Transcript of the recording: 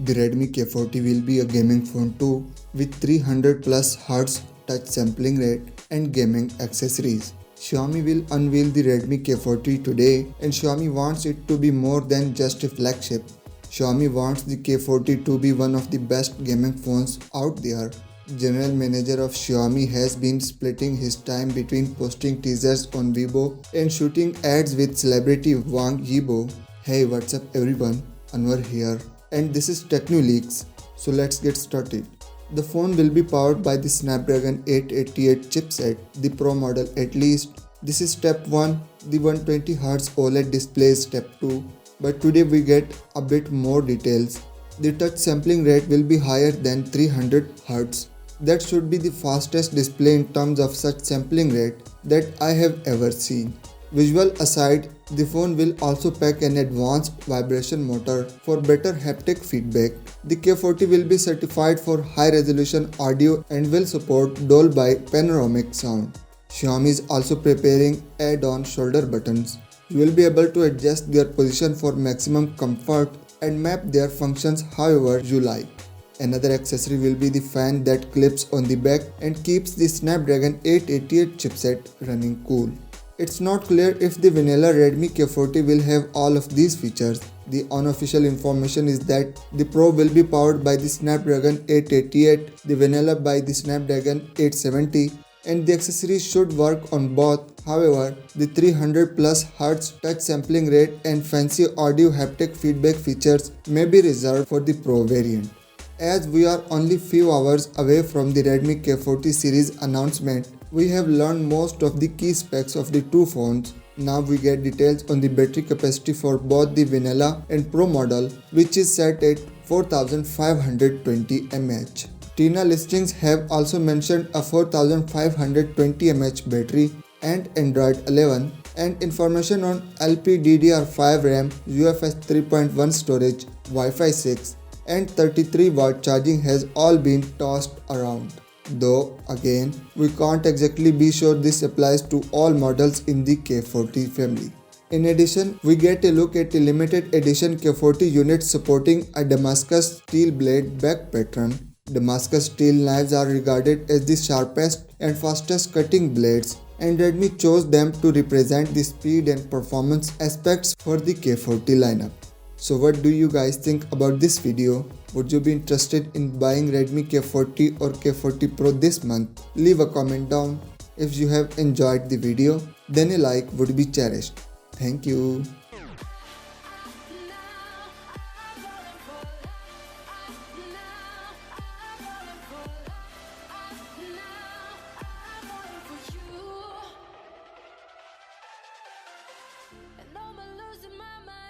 The Redmi K40 will be a gaming phone too, with 300 plus Hz touch sampling rate and gaming accessories. Xiaomi will unveil the Redmi K40 today, and Xiaomi wants it to be more than just a flagship. Xiaomi wants the K40 to be one of the best gaming phones out there. General manager of Xiaomi has been splitting his time between posting teasers on Weibo and shooting ads with celebrity Wang Yibo. Hey, what's up everyone? Anwar here, and this is TechnoLeaks. So let's get started. The phone will be powered by the Snapdragon 888 chipset, the Pro model at least. This is step 1, the 120Hz OLED display is step 2. But today we get a bit more details. The touch sampling rate will be higher than 300Hz. That should be the fastest display in terms of such sampling rate that I have ever seen. Visual aside, the phone will also pack an advanced vibration motor for better haptic feedback. The K40 will be certified for high-resolution audio and will support Dolby panoramic sound. Xiaomi is also preparing add-on shoulder buttons. You will be able to adjust their position for maximum comfort and map their functions however you like. Another accessory will be the fan that clips on the back and keeps the Snapdragon 888 chipset running cool. It's not clear if the vanilla Redmi K40 will have all of these features. The unofficial information is that the Pro will be powered by the Snapdragon 888, the vanilla by the Snapdragon 870, and the accessories should work on both. However, the 300 plus Hz touch sampling rate and fancy audio haptic feedback features may be reserved for the Pro variant. As we are only few hours away from the Redmi K40 series announcement, we have learned most of the key specs of the two phones. Now we get details on the battery capacity for both the vanilla and Pro model, which is set at 4520 mAh. Tina listings have also mentioned a 4520 mAh battery and Android 11, and information on LPDDR5 RAM, UFS 3.1 storage, Wi-Fi 6 and 33-watt charging has all been tossed around. Though again, we can't exactly be sure this applies to all models in the K40 family. In addition, we get a look at a limited edition K40 unit supporting a Damascus steel blade back pattern. Damascus steel knives are regarded as the sharpest and fastest cutting blades, and Redmi chose them to represent the speed and performance aspects for the K40 lineup. So what do you guys think about this video? Would you be interested in buying Redmi K40 or K40 Pro this month? Leave a comment down. If you have enjoyed the video, then a like would be cherished. Thank you.